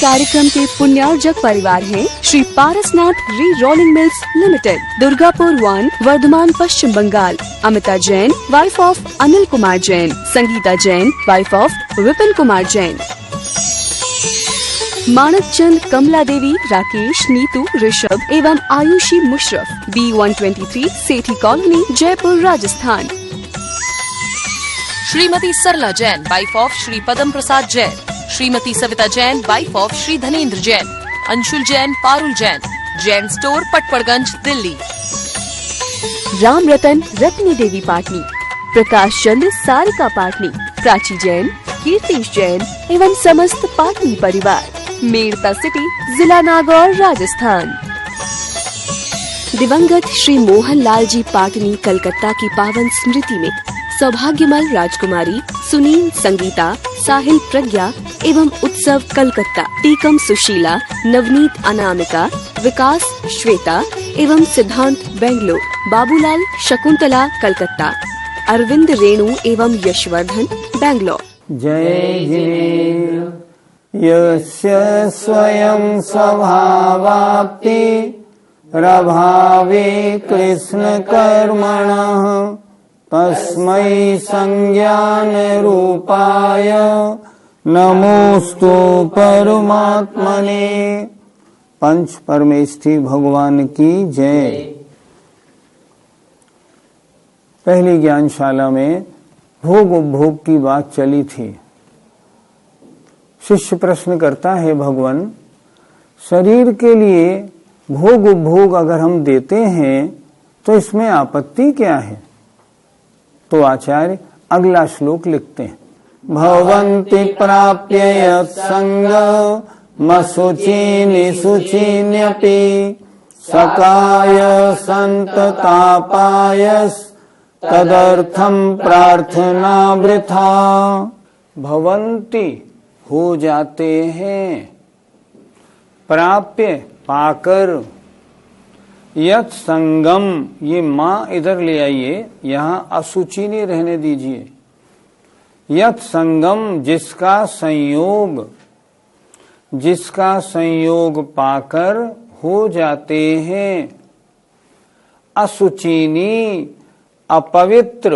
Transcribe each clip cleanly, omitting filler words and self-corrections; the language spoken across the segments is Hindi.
कार्यक्रम के पुण्यार्जक परिवार हैं Shri Parasnath re rolling mills limited, Durgapur 1, Bardhaman, Paschim Bengal. Amita Jain, wife of Anil Kumar Jain. Sangeeta Jain, wife of Vipin Kumar Jain. Manak Chand, Kamla Devi, Rakesh, Neetu, Rishabh एवं Ayushi Musharraf, B123, Sethi colony, Jaipur, Rajasthan. Shrimati Sarla Jain, wife of Shri Padam Prasad Jain. Shrimati Savita Jain, wife of Shri Dhanendra Jain. Anshul Jain, Parul Jain, Jain store, Patparganj, Delhi. Ram Ratan, Ratni देवी पाटनी। प्रकाश चंद, सारिका पाटनी। प्राची जैन, कीर्तिश जैन एवं समस्त पाटनी परिवार, मेड़ता सिटी, जिला नागौर, राजस्थान। दिवंगत श्री मोहन लाल जी पाटनी कलकत्ता की पावन स्मृति में सौभाग्यमल राजकुमारी, सुनील, संगीता, साहिल, प्रज्ञा एवं उत्सव कलकत्ता, टीकम सुशीला, नवनीत अनामिका, विकास श्वेता एवं सिद्धांत बेंगलोर, बाबूलाल शकुंतला कलकत्ता, अरविंद रेणु एवं यशवर्धन बेंगलोर। जय जिनेन्द्र यस्य स्वयं स्वभावाप्ति प्रभावे कृष्ण कर्मणः तस्मै संज्ञान रूपाय नमोस्तु परमात्मने। पंच परमेष्ठी भगवान की जय। पहली ज्ञानशाला में भोग उपभोग की बात चली थी। शिष्य प्रश्न करता है, भगवान शरीर के लिए भोग उपभोग अगर हम देते हैं तो इसमें आपत्ति क्या है? तो आचार्य अगला श्लोक लिखते हैं, भवन्ति प्राप्य यत्संगमशुचीनि शुचीन्यपि सकाय संततापायस् तदर्थम प्रार्थना वृथा। भवन्ति हो जाते हैं, प्राप्य पाकर, यत संगम, ये माँ इधर ले आइए, यहाँ असुचि नहीं रहने दीजिए। यत संगम, जिसका संयोग पाकर हो जाते हैं। असुचिनी, अपवित्र,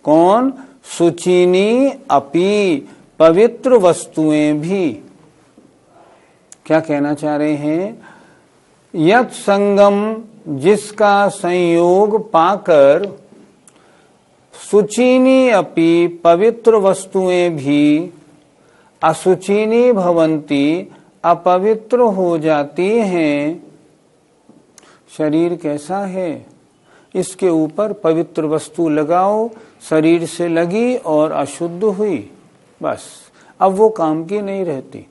कौन? सुचिनी अपि, पवित्र वस्तुएं भी। क्या कहना चाह रहे हैं? यत संगम, जिसका संयोग पाकर, सुचिनी अपि, पवित्र वस्तुएं भी, असुचिनी भवन्ति, अपवित्र हो जाती हैं। शरीर कैसा है, इसके ऊपर पवित्र वस्तु लगाओ, शरीर से लगी और अशुद्ध हुई, बस अब वो काम की नहीं रहती।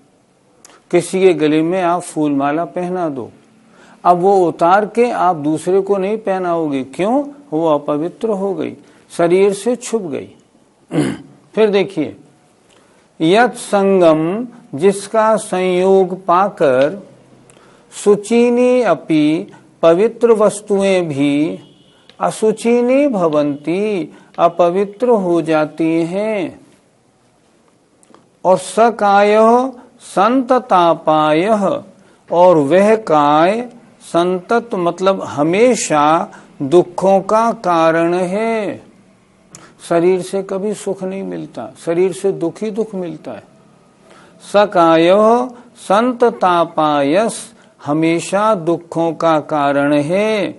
किसी के गले में आप फूल माला पहना दो, अब वो उतार के आप दूसरे को नहीं पहनाओगे, क्यों? वो अपवित्र हो गई, शरीर से छुप गई। फिर देखिए, यत संगम, जिसका संयोग पाकर, सुचीनी अपि, पवित्र वस्तुएं भी, असुचीनी भवन्ति, अपवित्र हो जाती हैं। और सकाय संततापाय, और वह काय, संतत मतलब हमेशा, दुखों का कारण है। शरीर से कभी सुख नहीं मिलता, शरीर से दुख ही दुख मिलता है। सकाय संततापायस, हमेशा दुखों का कारण है।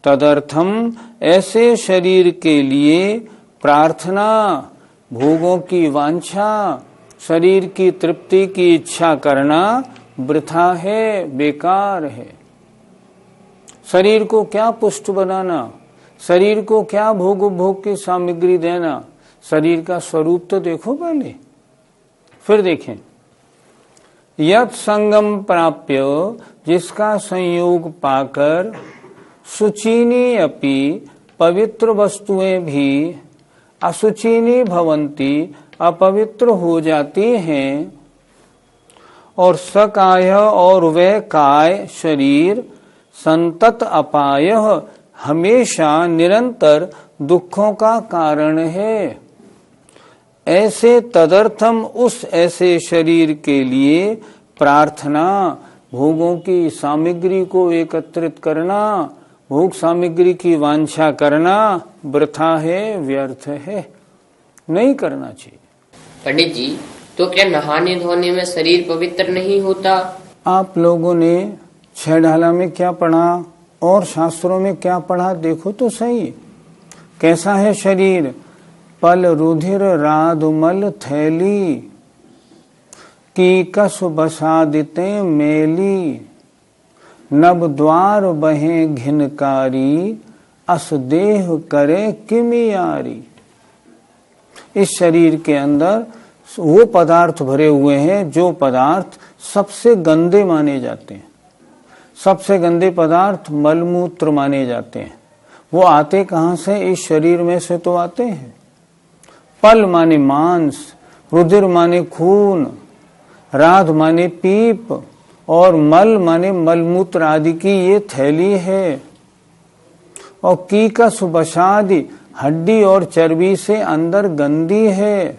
तदर्थम, ऐसे शरीर के लिए प्रार्थना, भोगों की वांछा, शरीर की तृप्ति की इच्छा करना वृथा है, बेकार है। शरीर को क्या पुष्ट बनाना, शरीर को क्या भोग उपभोग की सामग्री देना, शरीर का स्वरूप तो देखो पहले, फिर देखें। यत संगम प्राप्य, जिसका संयोग पाकर, सुचीनी अपि, पवित्र वस्तुएं भी, असुचीनी भवन्ति, अपवित्र हो जाती हैं। और सकाय, और वह काय, शरीर, संतत अपाय, हमेशा निरंतर दुखों का कारण है। ऐसे तदर्थम उस ऐसे शरीर के लिए प्रार्थना, भोगों की सामग्री को एकत्रित करना, भोग सामग्री की वांछा करना वृथा है, व्यर्थ है, नहीं करना चाहिए। पंडित जी, तो क्या नहाने धोने में शरीर पवित्र नहीं होता? आप लोगों ने 6 ढाला में क्या पढ़ा और शास्त्रों में क्या पढ़ा, देखो तो सही। कैसा है शरीर? पल रुधिर राधुमल थैली, की कस बसादिते मेली, नब द्वार बहे घिनकारी, अस देह करे किमियारी। इस शरीर के अंदर वो पदार्थ भरे हुए हैं जो पदार्थ सबसे गंदे माने जाते हैं। सबसे गंदे पदार्थ मलमूत्र माने जाते हैं। वो आते कहाँ से? इस शरीर में से तो आते हैं। पल माने मांस, रुधिर माने खून, राध माने पीप और मल माने मलमूत्र आदि की ये थैली है। और कीकस बसादि, हड्डी और चर्बी से अंदर गंदी है।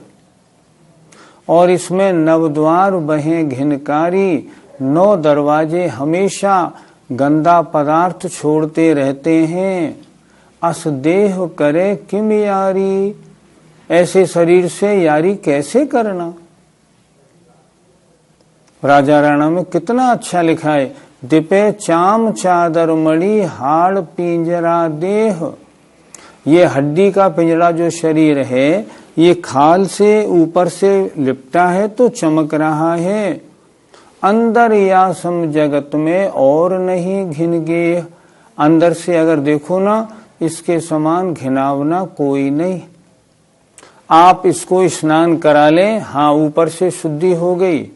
और इसमें नवद्वार बहे घिनकारी, 9 दरवाजे हमेशा गंदा पदार्थ छोड़ते रहते हैं। अस देह करे किम यारी, ऐसे शरीर से यारी कैसे करना? राजा राणा में कितना अच्छा लिखा है, दिपे चाम चादर मणि हाड़ पिंजरा देह। ये हड्डी का पिंजरा जो शरीर है, ये खाल से ऊपर से लिपटा है तो चमक रहा है। अंदर या सम जगत में और नहीं घिनगे, अंदर से अगर देखो ना, इसके समान घिनावना कोई नहीं। आप इसको स्नान करा लें, हाँ ऊपर से शुद्धि हो गई।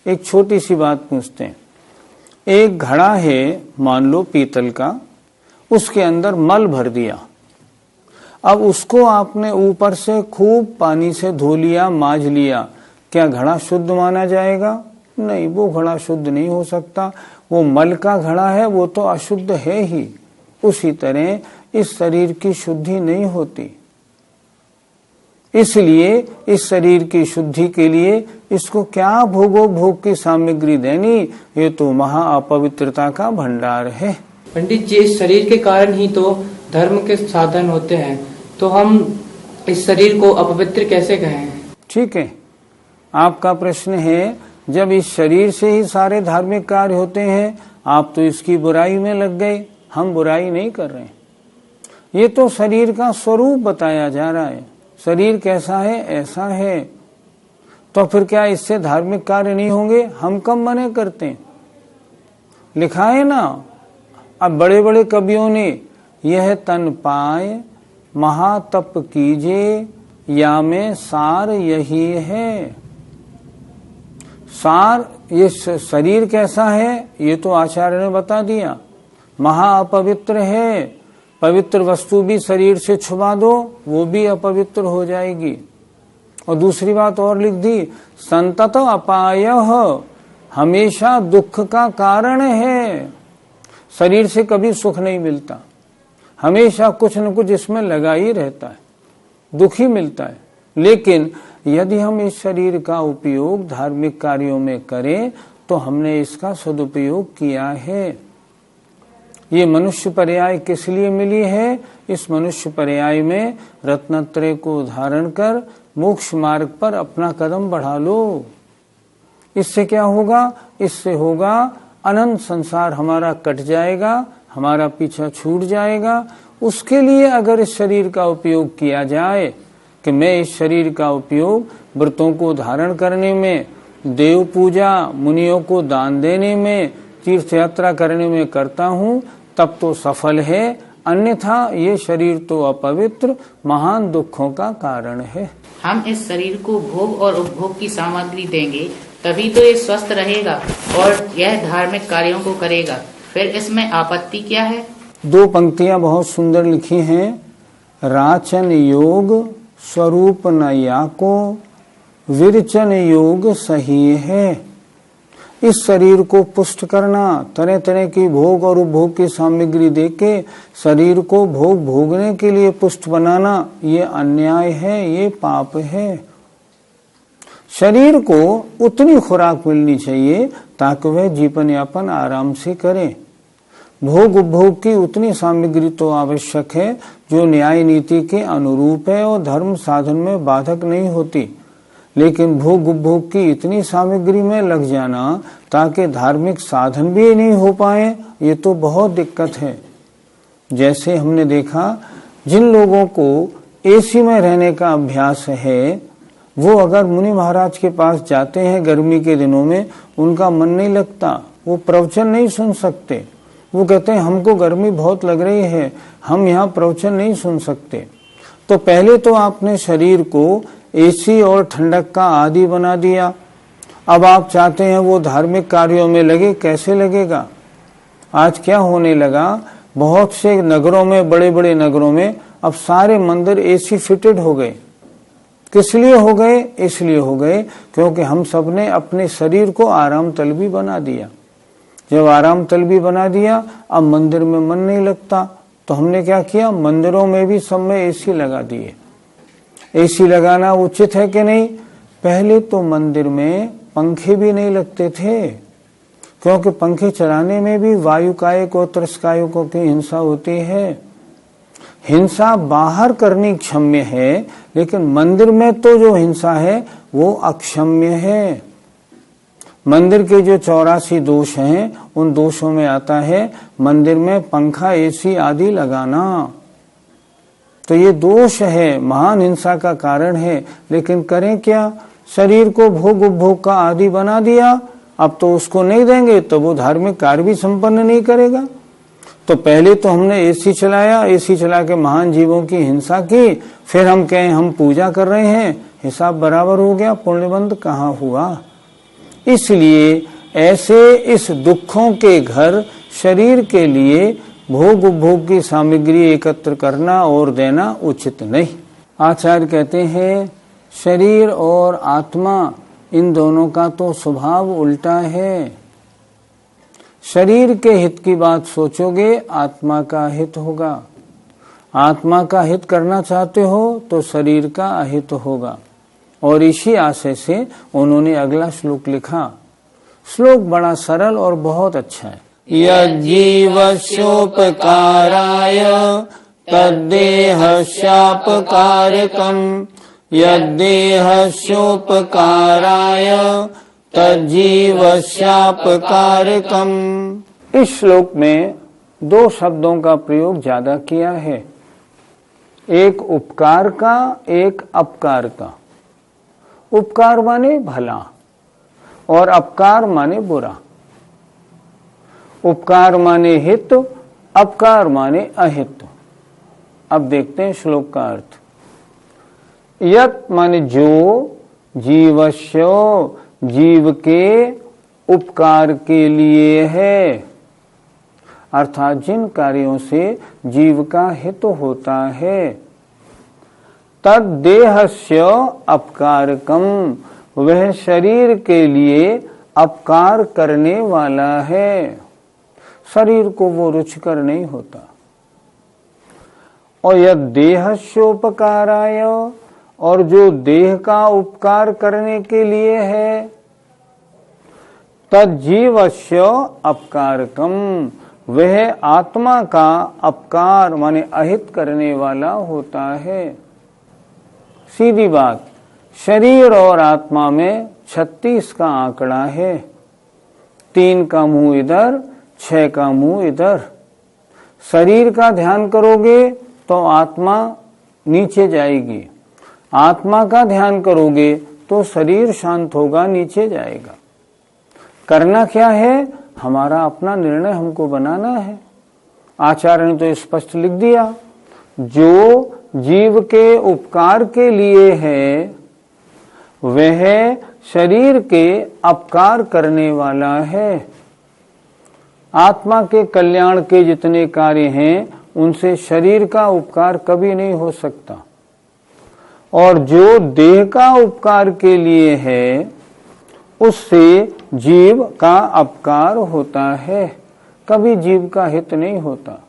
एक छोटी सी बात पूछते हैं, एक घड़ा है मान लो पीतल का, उसके अंदर मल भर दिया। अब उसको आपने ऊपर से खूब पानी से धो लिया, मांज लिया, क्या घड़ा शुद्ध माना जाएगा? नहीं, वो घड़ा शुद्ध नहीं हो सकता। वो मल का घड़ा है, वो तो अशुद्ध है ही। उसी तरह इस शरीर की शुद्धि नहीं होती। इसलिए इस शरीर की शुद्धि के लिए इसको क्या भोगो भोग की सामग्री देनी, ये तो महा अपवित्रता का भंडार है। पंडित जी, इस शरीर के कारण ही तो धर्म के साधन होते हैं, तो हम इस शरीर को अपवित्र कैसे कहें? ठीक है, आपका प्रश्न है, जब इस शरीर से ही सारे धार्मिक कार्य होते हैं, आप तो इसकी बुराई में लग गए। हम बुराई नहीं कर रहे हैं, ये तो शरीर का स्वरूप बताया जा रहा है। शरीर कैसा है? ऐसा है। तो फिर क्या इससे धार्मिक कार्य नहीं होंगे? हम कब मने करते हैं? लिखा है ना, अब बड़े बड़े कवियों ने, यह तन पाए महातप कीजिए, या में सार यही है। सार, ये शरीर कैसा है ये तो आचार्य ने बता दिया, महा अपवित्र है। पवित्र वस्तु भी शरीर से छुपा दो, वो भी अपवित्र हो जाएगी। और दूसरी बात और लिख दी, संतत अपायः, हमेशा दुख का कारण है। शरीर से कभी सुख नहीं मिलता, हमेशा कुछ न कुछ इसमें लगा ही रहता है, दुख ही मिलता है। लेकिन यदि हम इस शरीर का उपयोग धार्मिक कार्यों में करें तो हमने इसका सदुपयोग किया है। ये मनुष्य पर्याय किस लिए मिली है? इस मनुष्य पर्याय में रत्नत्रय को धारण कर मोक्ष मार्ग पर अपना कदम बढ़ा लो। इससे क्या होगा? इससे होगा अनंत संसार हमारा कट जाएगा, हमारा पीछा छूट जाएगा। उसके लिए अगर इस शरीर का उपयोग किया जाए कि मैं इस शरीर का उपयोग व्रतों को धारण करने में, देव पूजा, मुनियों को दान देने में, तीर्थ यात्रा करने में करता हूँ, तब तो सफल है। अन्यथा ये शरीर तो अपवित्र महान दुखों का कारण है। हम इस शरीर को भोग और उपभोग की सामग्री देंगे तभी तो ये स्वस्थ रहेगा और यह धार्मिक कार्यों को करेगा, फिर इसमें आपत्ति क्या है? 2 पंक्तियां बहुत सुंदर लिखी हैं। राचन योग स्वरूप न याको, विरचन योग सही है। इस शरीर को पुष्ट करना, तरह तरह की भोग और उपभोग की सामग्री देके शरीर को भोग भोगने के लिए पुष्ट बनाना, ये अन्याय है, ये पाप है। शरीर को उतनी खुराक मिलनी चाहिए ताकि वह जीवन यापन आराम से करे। भोग उपभोग की उतनी सामग्री तो आवश्यक है जो न्याय नीति के अनुरूप है और धर्म साधन में बाधक नहीं होती, लेकिन भोग उपभोग की इतनी सामग्री में लग जाना ताकि धार्मिक साधन भी नहीं हो पाए, ये तो बहुत दिक्कत है। जैसे हमने देखा, जिन लोगों को एसी में रहने का अभ्यास है, वो अगर मुनि महाराज के पास जाते हैं गर्मी के दिनों में, उनका मन नहीं लगता, वो प्रवचन नहीं सुन सकते। वो कहते हैं हमको गर्मी बहुत लग रही है, हम यहाँ प्रवचन नहीं सुन सकते। तो पहले तो आपने शरीर को एसी और ठंडक का आदी बना दिया, अब आप चाहते हैं वो धार्मिक कार्यों में लगे, कैसे लगेगा? आज क्या होने लगा, बहुत से नगरों में, बड़े बड़े नगरों में अब सारे मंदिर एसी फिटेड हो गए। किस लिए हो गए? इसलिए हो गए क्योंकि हम सब ने अपने शरीर को आराम तलबी बना दिया। जब आराम तलबी बना दिया, अब मंदिर में मन नहीं लगता, तो हमने क्या किया, मंदिरों में भी सब में एसी लगा दिए। एसी लगाना उचित है कि नहीं? पहले तो मंदिर में पंखे भी नहीं लगते थे, क्योंकि पंखे चलाने में भी वायुकायक और त्रस्कायकों की हिंसा होती है। हिंसा बाहर करनी क्षम्य है, लेकिन मंदिर में तो जो हिंसा है वो अक्षम्य है। मंदिर के जो 84 दोष हैं, उन दोषों में आता है मंदिर में पंखा, एसी आदि लगाना। तो ये दोष है, महान हिंसा का कारण है। लेकिन करें क्या, शरीर को भोग उपभोग का आदि बना दिया, अब तो उसको नहीं देंगे तो वो धार्मिक कार्य भी संपन्न नहीं करेगा। तो पहले तो हमने एसी चलाया, एसी चला के महान जीवों की हिंसा की, फिर हम कहें हम पूजा कर रहे हैं, हिसाब बराबर हो गया, पुण्यबंध कहाँ हुआ? इसलिए ऐसे इस दुखों के घर शरीर के लिए भोग उपभोग की सामग्री एकत्र करना और देना उचित नहीं। आचार्य कहते हैं शरीर और आत्मा, इन दोनों का तो स्वभाव उल्टा है। शरीर के हित की बात सोचोगे, आत्मा का हित होगा। आत्मा का हित करना चाहते हो तो शरीर का अहित होगा। और इसी आशय से उन्होंने अगला श्लोक लिखा। श्लोक बड़ा सरल और बहुत अच्छा है। यज्जीवस्योपकाराय तद्देहस्यापकारकम्, यद्देहस्योपकाराय तज्जीवस्यापकारकम्। इस श्लोक में दो शब्दों का प्रयोग ज्यादा किया है, एक उपकार का, एक अपकार का। उपकार माने भला और अपकार माने बुरा। उपकार माने हित, अपकार माने अहित। अब देखते हैं श्लोक का अर्थ। यत् माने जो, जीवस्य जीव के उपकार के लिए है, अर्थात जिन कार्यों से जीव का हित होता है। तद देहस्य अपकारकम, वह शरीर के लिए अपकार करने वाला है। शरीर को वो रुचिकर नहीं होता। और यद देहस्योपकाराय, और जो देह का उपकार करने के लिए है। तज्जीवस्य अपकारकम, वह आत्मा का अपकार माने अहित करने वाला होता है। सीधी बात, शरीर और आत्मा में 36 का आंकड़ा है। 3 का मुंह इधर, 6 का मुंह इधर। शरीर का ध्यान करोगे तो आत्मा नीचे जाएगी, आत्मा का ध्यान करोगे तो शरीर शांत होगा, नीचे जाएगा। करना क्या है, हमारा अपना निर्णय हमको बनाना है। आचार्य ने तो स्पष्ट लिख दिया, जो जीव के उपकार के लिए है वह शरीर के अपकार करने वाला है। आत्मा के कल्याण के जितने कार्य हैं उनसे शरीर का उपकार कभी नहीं हो सकता। और जो देह का उपकार के लिए है उससे जीव का अपकार होता है, कभी जीव का हित नहीं होता।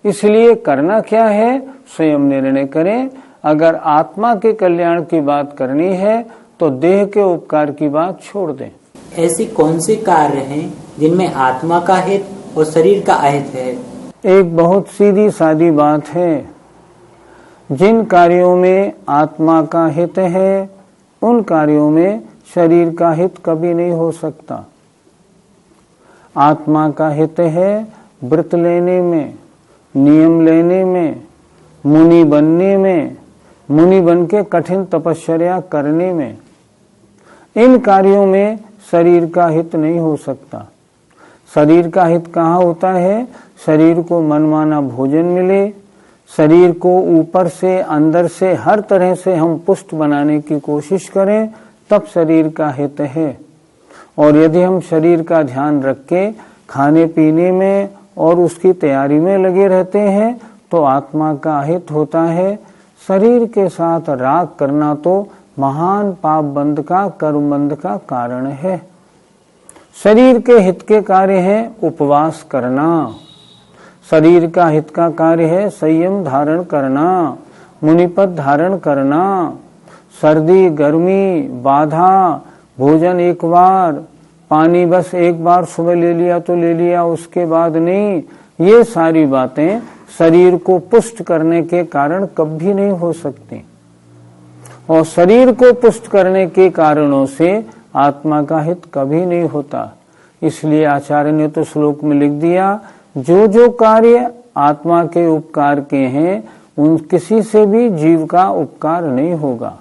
इसलिए करना क्या है, स्वयं निर्णय करें। अगर आत्मा के कल्याण की बात करनी है तो देह के उपकार की बात छोड़ दें। ऐसे कौन से कार्य हैं जिनमें आत्मा का हित और शरीर का अहित है? एक बहुत सीधी सादी बात है, जिन कार्यों में आत्मा का हित है उन कार्यों में शरीर का हित कभी नहीं हो सकता। आत्मा का हित है व्रत लेने में, नियम लेने में, मुनि बनने में, मुनि बन के कठिन तपस्या करने में। इन कार्यों में शरीर का हित नहीं हो सकता। शरीर का हित कहाँ होता है? शरीर को मनमाना भोजन मिले, शरीर को ऊपर से अंदर से हर तरह से हम पुष्ट बनाने की कोशिश करें, तब शरीर का हित है। और यदि हम शरीर का ध्यान रख के खाने पीने में और उसकी तैयारी में लगे रहते हैं तो आत्मा का हित होता है। शरीर के साथ राग करना तो महान पाप बंध का, कर्म बंध का कारण है। शरीर के हित के कार्य है उपवास करना, शरीर का हित का कार्य है संयम धारण करना, मुनिपद धारण करना, सर्दी गर्मी बाधा, भोजन एक बार, पानी बस एक बार सुबह ले लिया तो ले लिया, उसके बाद नहीं। ये सारी बातें शरीर को पुष्ट करने के कारण कभी नहीं हो सकती। और शरीर को पुष्ट करने के कारणों से आत्मा का हित कभी नहीं होता। इसलिए आचार्य ने तो श्लोक में लिख दिया, जो जो कार्य आत्मा के उपकार के हैं उन किसी से भी जीव का उपकार नहीं होगा।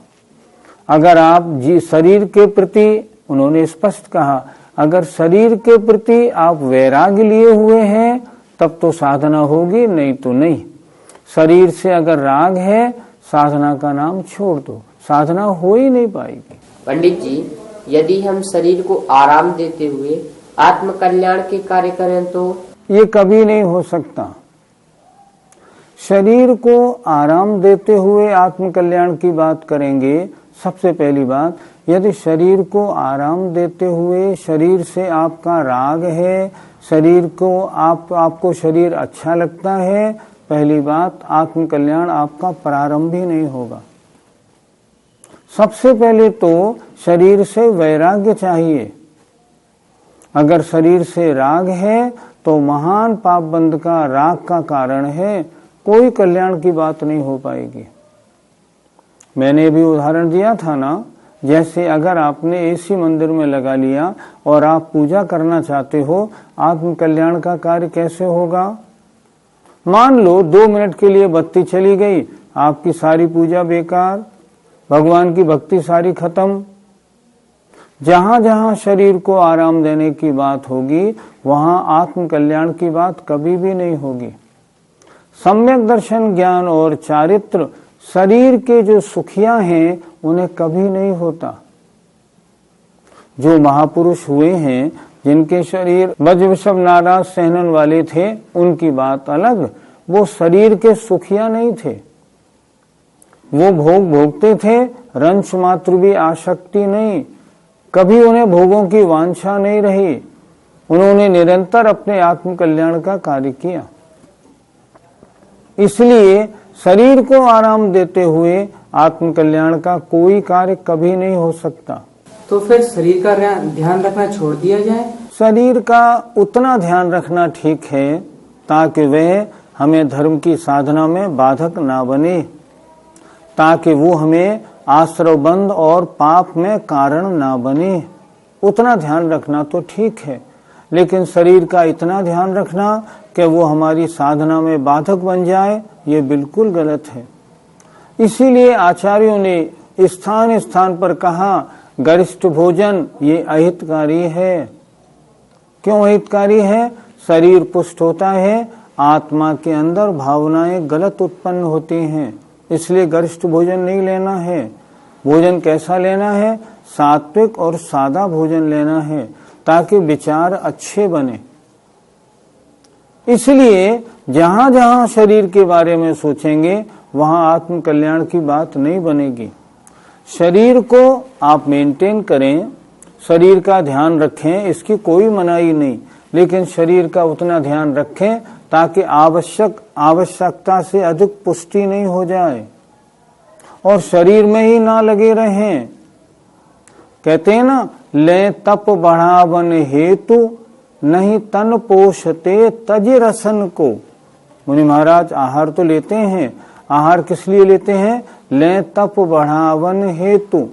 अगर आप शरीर के प्रति, उन्होंने स्पष्ट कहा, अगर शरीर के प्रति आप वैराग्य लिए हुए हैं तब तो साधना होगी, नहीं तो नहीं। शरीर से अगर राग है, साधना का नाम छोड़ दो, साधना हो ही नहीं पाएगी। पंडित जी, यदि हम शरीर को आराम देते हुए आत्म कल्याण के कार्य करें तो? ये कभी नहीं हो सकता। शरीर को आराम देते हुए आत्म कल्याण की बात करेंगे। सबसे पहली बात, यदि शरीर को आराम देते हुए शरीर से आपका राग है, शरीर को आपको शरीर अच्छा लगता है, पहली बात आत्म कल्याण आपका प्रारंभ ही नहीं होगा। सबसे पहले तो शरीर से वैराग्य चाहिए। अगर शरीर से राग है तो महान पाप बंध का राग का कारण है, कोई कल्याण की बात नहीं हो पाएगी। मैंने भी उदाहरण दिया था ना, जैसे अगर आपने एसी मंदिर में लगा लिया और आप पूजा करना चाहते हो, आत्म कल्याण का कार्य कैसे होगा? मान लो 2 मिनट के लिए बत्ती चली गई, आपकी सारी पूजा बेकार, भगवान की भक्ति सारी खत्म। जहां जहां शरीर को आराम देने की बात होगी वहां आत्म कल्याण की बात कभी भी नहीं होगी। सम्यक दर्शन, ज्ञान और चारित्र शरीर के जो सुखिया हैं उन्हें कभी नहीं होता। जो महापुरुष हुए हैं, जिनके शरीर वज्रवृषभ नाराज सहनन वाले थे, उनकी बात अलग, वो शरीर के सुखिया नहीं थे। वो भोग भोगते थे, रंश मात्र भी आसक्ति नहीं, कभी उन्हें भोगों की वांछा नहीं रही। उन्होंने निरंतर अपने आत्म कल्याण का कार्य किया। इसलिए शरीर को आराम देते हुए आत्म कल्याण का कोई कार्य कभी नहीं हो सकता। तो फिर शरीर का ध्यान रखना छोड़ दिया जाए? शरीर का उतना ध्यान रखना ठीक है ताकि वह हमें धर्म की साधना में बाधक ना बने, ताकि वो हमें आश्रवबंध और पाप में कारण ना बने। उतना ध्यान रखना तो ठीक है, लेकिन शरीर का इतना ध्यान रखना कि वो हमारी साधना में बाधक बन जाए, ये बिल्कुल गलत है। इसीलिए आचार्यों ने स्थान स्थान पर कहा, गरिष्ठ भोजन ये अहितकारी है। क्यों अहितकारी है? शरीर पुष्ट होता है, आत्मा के अंदर भावनाएं गलत उत्पन्न होती हैं, इसलिए गरिष्ठ भोजन नहीं लेना है। भोजन कैसा लेना है? सात्विक और सादा भोजन लेना है, ताकि विचार अच्छे बने। इसलिए जहां जहां शरीर के बारे में सोचेंगे वहां आत्म कल्याण की बात नहीं बनेगी। शरीर को आप मेंटेन करें, शरीर का ध्यान रखें, इसकी कोई मनाही नहीं, लेकिन शरीर का उतना ध्यान रखें ताकि आवश्यकता से अधिक पुष्टि नहीं हो जाए और शरीर में ही ना लगे रहें। कहते हैं ना, ले तप बढ़ावन हेतु नहीं तन पोषते तज रसन को। मुनि महाराज आहार तो लेते हैं, आहार किस लिए लेते हैं? ले तप बढ़ावन हेतु,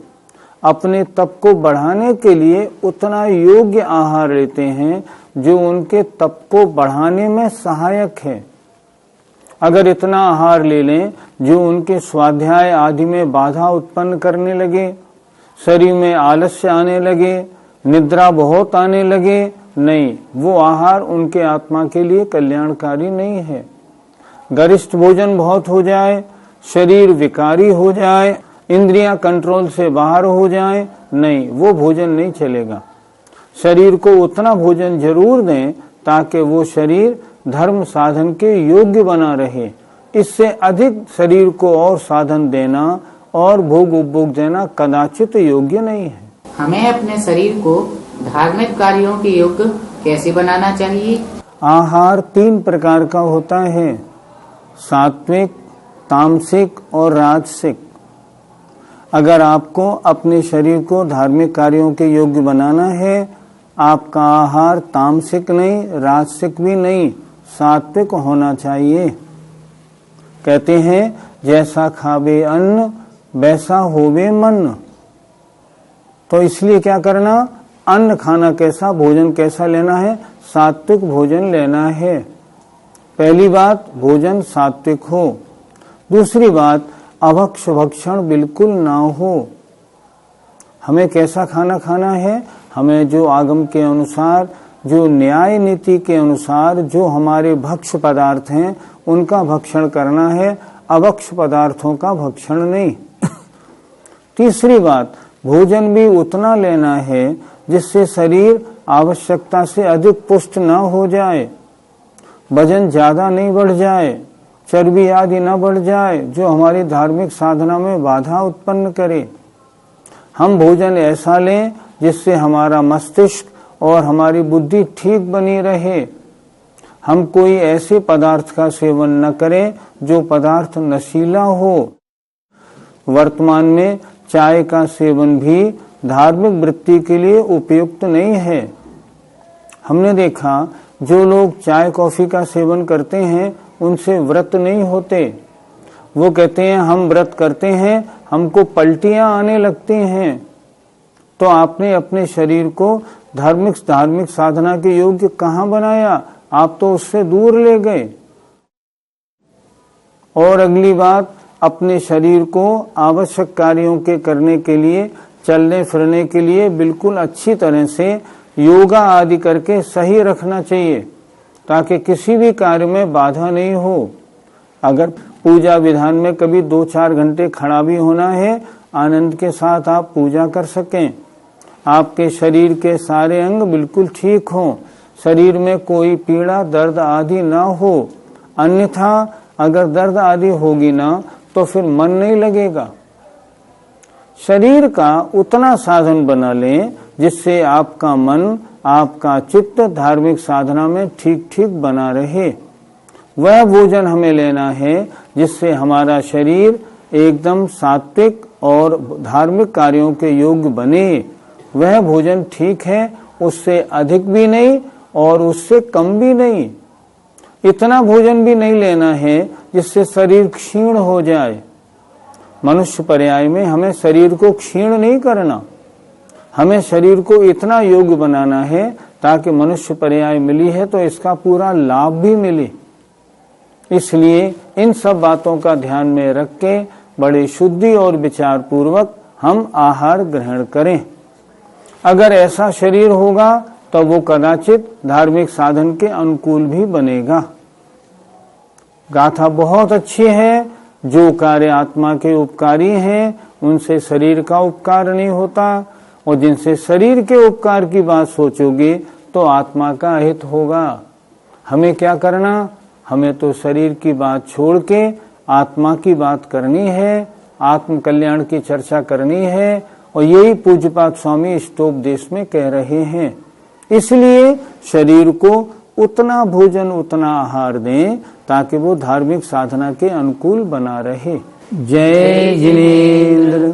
अपने तप को बढ़ाने के लिए उतना योग्य आहार लेते हैं जो उनके तप को बढ़ाने में सहायक है। अगर इतना आहार ले लें जो उनके स्वाध्याय आदि में बाधा उत्पन्न करने लगे, शरीर में आलस्य आने लगे, निद्रा बहुत आने लगे, नहीं, वो आहार उनके आत्मा के लिए कल्याणकारी नहीं है। गरिष्ठ भोजन बहुत हो जाए, शरीर विकारी हो जाए, इंद्रियां कंट्रोल से बाहर हो जाए, नहीं, वो भोजन नहीं चलेगा। शरीर को उतना भोजन जरूर दें ताकि वो शरीर धर्म साधन के योग्य बना रहे। इससे अधिक शरीर को और साधन देना और भोग उपभोग देना कदाचित योग्य नहीं है। हमें अपने शरीर को धार्मिक कार्यों के योग्य कैसे बनाना चाहिए? आहार 3 प्रकार का होता है, सात्विक, तामसिक और राजसिक। अगर आपको अपने शरीर को धार्मिक कार्यों के योग्य बनाना है, आपका आहार तामसिक नहीं, राजसिक भी नहीं, सात्विक होना चाहिए। कहते हैं जैसा खावे अन्न वैसा होवे मन। तो इसलिए क्या करना, अन्न खाना कैसा, भोजन कैसा लेना है? सात्विक भोजन लेना है। पहली बात, भोजन सात्विक हो। दूसरी बात, अभक्ष भक्षण बिल्कुल ना हो। हमें कैसा खाना खाना है? हमें जो आगम के अनुसार, जो न्याय नीति के अनुसार जो हमारे भक्ष्य पदार्थ हैं उनका भक्षण करना है, अभक्ष पदार्थों का भक्षण नहीं। तीसरी बात, भोजन भी उतना लेना है जिससे शरीर आवश्यकता से अधिक पुष्ट न हो जाए, वजन ज्यादा नहीं बढ़ जाए, चर्बी आदि न बढ़ जाए जो हमारी धार्मिक साधना में बाधा उत्पन्न करे। हम भोजन ऐसा लें जिससे हमारा मस्तिष्क और हमारी बुद्धि ठीक बनी रहे। हम कोई ऐसे पदार्थ का सेवन न करें जो पदार्थ नशीला हो। वर्तमान में चाय का सेवन भी धार्मिक वृत्ति के लिए उपयुक्त नहीं है। हमने देखा जो लोग चाय कॉफी का सेवन करते हैं उनसे व्रत नहीं होते। वो कहते हैं हम व्रत करते हैं, हमको पलटियां आने लगती हैं। तो आपने अपने शरीर को धार्मिक साधना के योग्य कहाँ बनाया? आप तो उससे दूर ले गए। और अगली बात, अपने शरीर को आवश्यक कार्यों के करने के लिए, चलने फिरने के लिए बिल्कुल अच्छी तरह से योगा आदि करके सही रखना चाहिए ताकि किसी भी कार्य में बाधा नहीं हो। अगर पूजा विधान में कभी 2-4 घंटे खड़ा भी होना है, आनंद के साथ आप पूजा कर सकें। आपके शरीर के सारे अंग बिल्कुल ठीक हों, शरीर में कोई पीड़ा दर्द आदि ना हो। अन्यथा अगर दर्द आदि होगी ना तो फिर मन नहीं लगेगा। शरीर का उतना साधन बना लें जिससे आपका मन, आपका चित्त धार्मिक साधना में ठीक ठीक बना रहे। वह भोजन हमें लेना है जिससे हमारा शरीर एकदम सात्विक और धार्मिक कार्यों के योग्य बने। वह भोजन ठीक है, उससे अधिक भी नहीं और उससे कम भी नहीं। इतना भोजन भी नहीं लेना है जिससे शरीर क्षीण हो जाए। मनुष्य पर्याय में हमें शरीर को क्षीण नहीं करना, हमें शरीर को इतना योग्य बनाना है ताकि मनुष्य पर्याय मिली है तो इसका पूरा लाभ भी मिले। इसलिए इन सब बातों का ध्यान में रख के बड़े शुद्धि और विचार पूर्वक हम आहार ग्रहण करें। अगर ऐसा शरीर होगा तो वो कदाचित धार्मिक साधन के अनुकूल भी बनेगा। गाथा बहुत अच्छी है। जो कार्य आत्मा के उपकारी हैं उनसे शरीर का उपकार नहीं होता, और जिनसे शरीर के उपकार की बात सोचोगे तो आत्मा का हित होगा। हमें क्या करना? हमें तो शरीर की बात छोड़ के आत्मा की बात करनी है, आत्म कल्याण की चर्चा करनी है, और यही पूज्यपाद स्वामी इष्टोपदेश में कह रहे हैं। इसलिए शरीर को उतना भोजन, उतना आहार दें ताकि वो धार्मिक साधना के अनुकूल बना रहे। जय जिनेंद्र।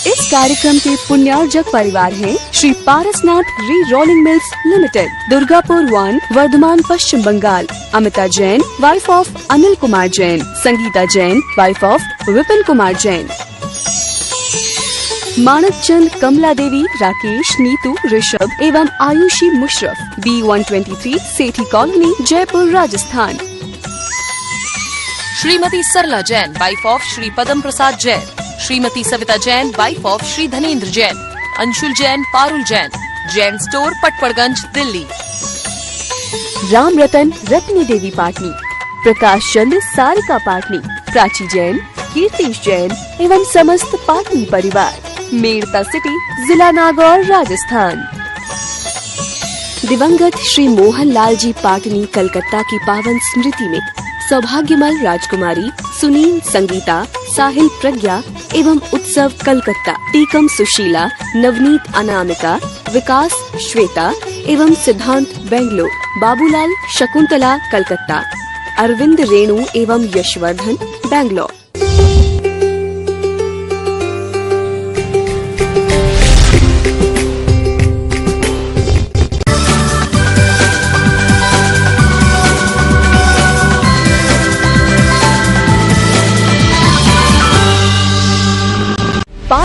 इस कार्यक्रम के पुण्यार्जक परिवार हैं Shri Parasnath re rolling mills limited, Durgapur 1, Bardhaman, Paschim Bengal. Amita Jain, wife of Anil Kumar Jain. Sangeeta Jain, wife of Vipin Kumar Jain. Manak Chand, Kamla Devi, Rakesh, Neetu, Rishabh एवं Ayushi Musharraf, B123, Sethi colony, Jaipur, Rajasthan. Shrimati Sarla Jain, wife of Shri Padam Prasad Jain. Shrimati Savita Jain, wife of Shri Dhanendra Jain. Anshul Jain, Parul Jain, Jain store, Patparganj, Delhi. Ram Ratan, Ratni देवी पाटनी। प्रकाश चंद, सारिका पाटनी। प्राची जैन, कीर्तिश जैन एवं समस्त पाटनी परिवार, मेड़ता सिटी, जिला नागौर, राजस्थान। दिवंगत श्री मोहन लाल जी पाटनी कलकत्ता की पावन स्मृति में सौभाग्यमल राजकुमारी, सुनील, संगीता, साहिल, प्रज्ञा एवं उत्सव कलकत्ता, टीकम सुशीला, नवनीत, अनामिका, विकास, श्वेता एवं सिद्धांत, बेंगलोर। बाबूलाल, शकुंतला, कलकत्ता। अरविंद, रेणु एवं यशवर्धन, बेंगलोर।